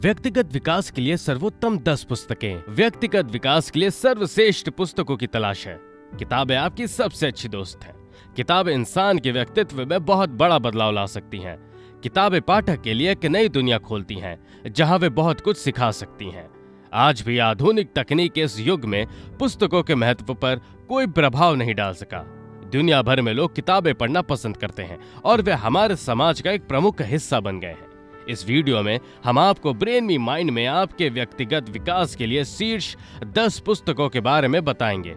व्यक्तिगत विकास के लिए सर्वोत्तम 10 पुस्तकें। व्यक्तिगत विकास के लिए सर्वश्रेष्ठ पुस्तकों की तलाश है। किताबें आपकी सबसे अच्छी दोस्त हैं। किताबें इंसान के व्यक्तित्व में बहुत बड़ा बदलाव ला सकती हैं। किताबें पाठक के लिए एक नई दुनिया खोलती हैं, जहां वे बहुत कुछ सिखा सकती हैं। आज भी आधुनिक तकनीक के इस युग में पुस्तकों के महत्व पर कोई प्रभाव नहीं डाल सका। दुनिया भर में लोग किताबें पढ़ना पसंद करते हैं और वे हमारे समाज का एक प्रमुख हिस्सा बन गए हैं। इस वीडियो में हम आपको ब्रेन मी माइंड में आपके व्यक्तिगत विकास के लिए शीर्ष 10 पुस्तकों के बारे में बताएंगे।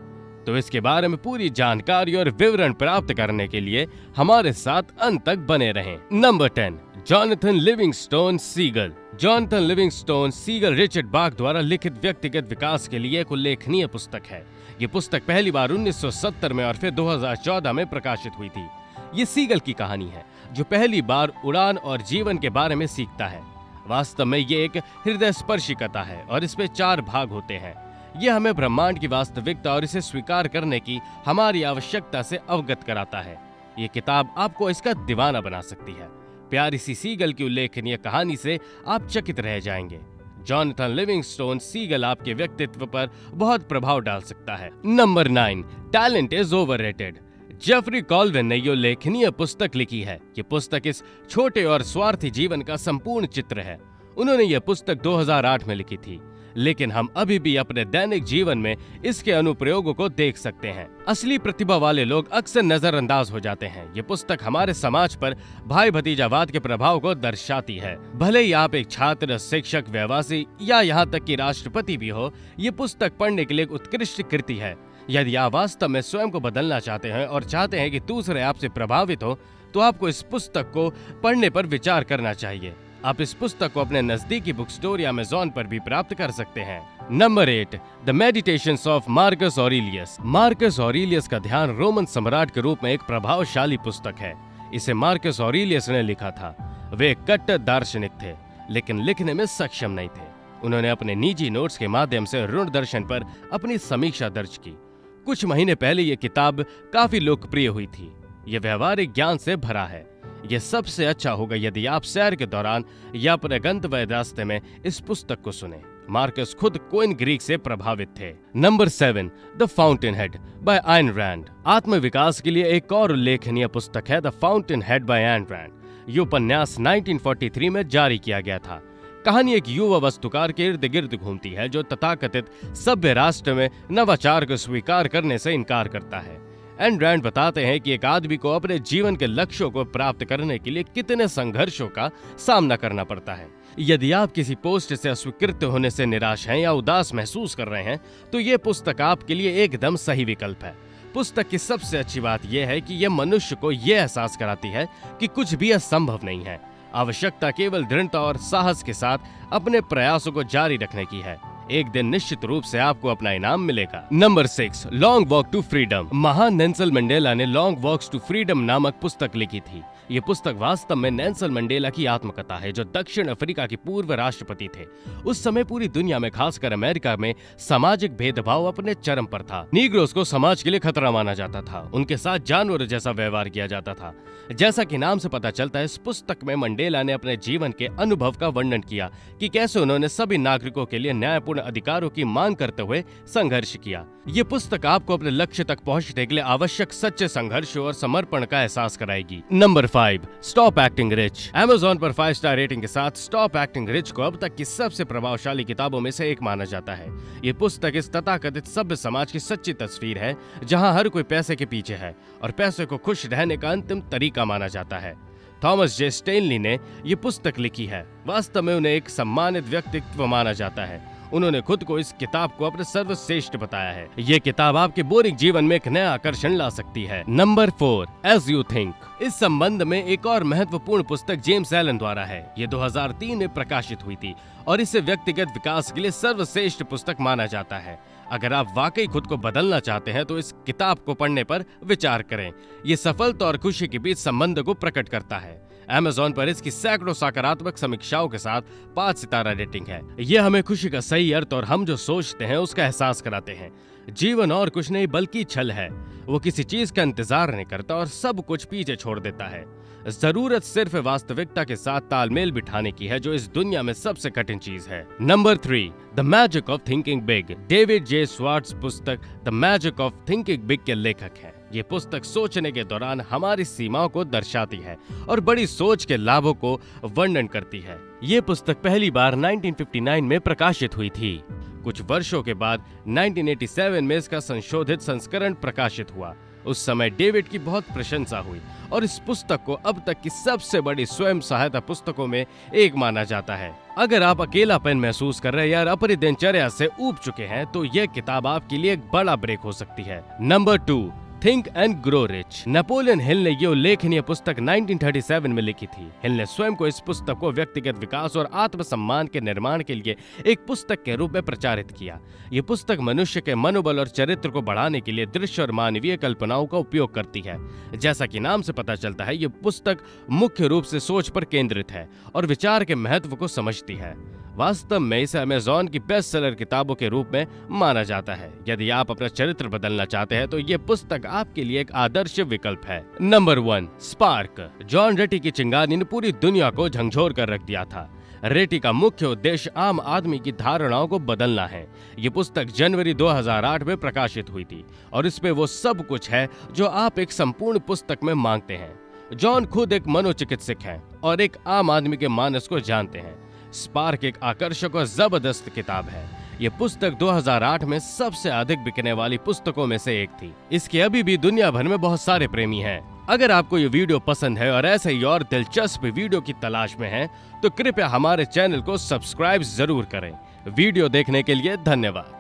तो इसके बारे में पूरी जानकारी और विवरण प्राप्त करने के लिए हमारे साथ अंत तक बने रहें। Number 10, Jonathan Livingston Seagull. Jonathan Livingston Seagull Richard Bach द्वारा लिखित व्यक्तिगत विकास के लिए एक उल्लेखनीय पुस्तक है। ये पुस्तक पहली बार 1970 में और फिर 2014 में प्रकाशित हुई थी। ये सीगल की कहानी है, जो पहली बार उड़ान और जीवन के बारे में सीखता है। वास्तव में ये एक हृदयस्पर्शी कथा है और इसमें 4 भाग होते हैं। यह हमें ब्रह्मांड की वास्तविकता और इसे स्वीकार करने की हमारी आवश्यकता से अवगत कराता है। ये किताब आपको इसका दीवाना बना सकती है। प्यारी सी सीगल की उल्लेखनीय कहानी से आप चकित रह जाएंगे। जॉनथन लिविंगस्टोन सीगल आपके व्यक्तित्व पर बहुत प्रभाव डाल सकता है। Number 9, talent is overrated. Geoffrey Colvin ने ये उल्लेखनीय पुस्तक लिखी है। ये पुस्तक इस छोटे और स्वार्थी जीवन का संपूर्ण चित्र है। उन्होंने ये पुस्तक 2008 में लिखी थी, लेकिन हम अभी भी अपने दैनिक जीवन में इसके अनुप्रयोगों को देख सकते हैं। असली प्रतिभा वाले लोग अक्सर नजरअंदाज हो जाते हैं। ये पुस्तक हमारे समाज पर भाई भतीजावाद के प्रभाव को दर्शाती है। भले ही आप एक छात्र, शिक्षक, व्यवसायी या यहाँ तक कि राष्ट्रपति भी हो, ये पुस्तक पढ़ने के लिए एक उत्कृष्ट कृति है। यदि आप वास्तव में स्वयं को बदलना चाहते हैं और चाहते हैं कि दूसरे आपसे प्रभावित हो, तो आपको इस पुस्तक को पढ़ने पर विचार करना चाहिए। आप इस पुस्तक को अपने नजदीकी बुक स्टोर या अमेज़न पर भी प्राप्त कर सकते हैं। Number 8, the meditations of Marcus Aurelius. Marcus Aurelius का ध्यान रोमन सम्राट के रूप में एक प्रभावशाली पुस्तक है। इसे मार्कस ऑरेलियस ने लिखा था। वे एक कट्टर दार्शनिक थे, लेकिन लिखने में सक्षम नहीं थे। उन्होंने अपने निजी नोट्स के माध्यम से ऋण दर्शन पर अपनी समीक्षा दर्ज की। कुछ महीने पहले ये किताब काफी लोकप्रिय हुई थी। ये व्यवहारिक ज्ञान से भरा है। ये सबसे अच्छा होगा यदि आप सैर के दौरान या अपने गंतव्य रास्ते में इस पुस्तक को सुने। मार्कस खुद क्वीन ग्रीक से प्रभावित थे। नंबर 7, the Fountainhead by Ayn Rand. आत्मविकास के लिए एक और उल्लेखनीय पुस्तक है the Fountainhead by Ayn Rand. ये उपन्यास 1943 में जारी किया गया था। कहानी एक युवा वस्तुकार के इर्द गिर्द घूमती है, जो तथाकथित सभ्य राष्ट्र में नवाचार को स्वीकार करने से इनकार करता है। एन रैंड बताते हैं कि एक आदमी को अपने जीवन के लक्ष्यों को प्राप्त करने के लिए कितने संघर्षों का सामना करना पड़ता है। यदि आप किसी पोस्ट से अस्वीकृत होने से निराश हैं या उदास महसूस कर रहे हैं, तो ये पुस्तक आपके लिए एकदम सही विकल्प है। पुस्तक की सबसे अच्छी बात यह है कि यह मनुष्य को यह एहसास कराती है कि कुछ भी असंभव नहीं है। आवश्यकता केवल दृढ़ता और साहस के साथ अपने प्रयासों को जारी रखने की है। एक दिन निश्चित रूप से आपको अपना इनाम मिलेगा। Number 6, long walk to freedom. महान नेल्सन मंडेला ने लॉन्ग वॉक्स टू फ्रीडम नामक पुस्तक लिखी थी। ये पुस्तक वास्तव में नेल्सन मंडेला की आत्मकथा है, जो दक्षिण अफ्रीका के पूर्व राष्ट्रपति थे। उस समय पूरी दुनिया में, खासकर अमेरिका में, सामाजिक भेदभाव अपने चरम पर था। नीग्रोस को समाज के लिए खतरा माना जाता था। उनके साथ जानवर जैसा व्यवहार किया जाता था। जैसा कि नाम से पता चलता है, इस पुस्तक में मंडेला ने अपने जीवन के अनुभव का वर्णन किया कि कैसे उन्होंने सभी नागरिकों के लिए न्यायपूर्ण अधिकारों की मांग करते हुए संघर्ष किया। ये पुस्तक आपको अपने लक्ष्य तक पहुंचने के लिए आवश्यक सच्चे संघर्ष और समर्पण का एहसास कराएगी। Number 5, stop acting rich. Amazon पर 5 स्टार रेटिंग के साथ स्टॉप एक्टिंग रिच को अब तक की सबसे प्रभावशाली किताबों में से एक माना जाता है। ये पुस्तक इस तथाकथित सभ्य समाज की सच्ची तस्वीर है, जहां हर कोई पैसे के पीछे है और पैसे को खुश रहने का अंतिम तरीका माना जाता है। थॉमस जे स्टेनली ने ये पुस्तक लिखी है। वास्तव में उन्हें एक सम्मानित व्यक्तित्व माना जाता है। उन्होंने खुद को इस किताब को अपने सर्वश्रेष्ठ बताया है। ये किताब आपके बोरिंग जीवन में एक नया आकर्षण ला सकती है। Number 4, as you think. इस संबंध में एक और महत्वपूर्ण पुस्तक जेम्स एलन द्वारा है। ये 2003 में प्रकाशित हुई थी और इसे व्यक्तिगत विकास के लिए सर्वश्रेष्ठ पुस्तक माना जाता है। अगर आप वाकई खुद को बदलना चाहते हैं, तो इस किताब को पढ़ने पर विचार करें। ये सफलता और खुशी के बीच संबंध को प्रकट करता है। अमेज़न पर इसकी सैकड़ों सकारात्मक समीक्षाओं के साथ 5 सितारा रेटिंग है। यह हमें खुशी का सही अर्थ और हम जो सोचते हैं उसका एहसास कराते हैं। जीवन और कुछ नहीं बल्कि छल है। वो किसी चीज का इंतजार नहीं करता और सब कुछ पीछे छोड़ देता है। जरूरत सिर्फ वास्तविकता के साथ तालमेल बिठाने की है, जो इस दुनिया में सबसे कठिन चीज है। नंबर 3, the magic of thinking big. David J Schwartz पुस्तक the magic of thinking big के लेखक हैं। ये पुस्तक सोचने के दौरान हमारी सीमाओं को दर्शाती है और बड़ी सोच के लाभों को वर्णन करती है। ये पुस्तक पहली बार 1959 में प्रकाशित हुई थी। कुछ वर्षों के बाद 1987 में इसका संशोधित संस्करण प्रकाशित हुआ। उस समय डेविड की बहुत प्रशंसा हुई और इस पुस्तक को अब तक की सबसे बड़ी स्वयं सहायता पुस्तकों में एक माना जाता है। अगर आप अकेलापन महसूस कर रहे हैं या अपनी दिनचर्या से ऊब चुके हैं तो यह किताब आपके लिए एक बड़ा ब्रेक हो सकती है। Number 2, think and grow rich. Napoleon Hill ने यह उल्लेखनीय पुस्तक 1937 में लिखी थी। हिल ने स्वयं को इस पुस्तक को व्यक्तिगत विकास और आत्मसम्मान के निर्माण के लिए एक पुस्तक के रूप में प्रचारित किया। यह पुस्तक मनुष्य के मनोबल और चरित्र को बढ़ाने के लिए दृश्य और मानवीय कल्पनाओं का उपयोग करती है। जैसा कि नाम से पता चलता है, यह पुस्तक मुख्य रूप से सोच पर केंद्रित है और विचार के महत्व को समझती है। वास्तव में इसे अमेज़न की बेस्ट सेलर किताबों के रूप में माना जाता है। यदि आप अपना चरित्र बदलना चाहते हैं तो यह पुस्तक आपके लिए एक आदर्श विकल्प है। Number 1, spark. जॉन रेटी की चिंगारी ने पूरी दुनिया को झंझोर कर रख दिया था। रेटी का मुख्य उद्देश्य आम आदमी की धारणाओं को बदलना है। ये पुस्तक जनवरी 2008 में प्रकाशित हुई थी और इसमें वो सब कुछ है जो आप एक संपूर्ण पुस्तक में मांगते हैं। जॉन खुद एक मनोचिकित्सक हैं और एक आम आदमी के मानस को जानते हैं। स्पार्क एक आकर्षक और जबरदस्त किताब है। ये पुस्तक 2008 में सबसे अधिक बिकने वाली पुस्तकों में से एक थी। इसके अभी भी दुनिया भर में बहुत सारे प्रेमी हैं। अगर आपको ये वीडियो पसंद है और ऐसे ही और दिलचस्प वीडियो की तलाश में हैं, तो कृपया हमारे चैनल को सब्सक्राइब जरूर करें। वीडियो देखने के लिए धन्यवाद।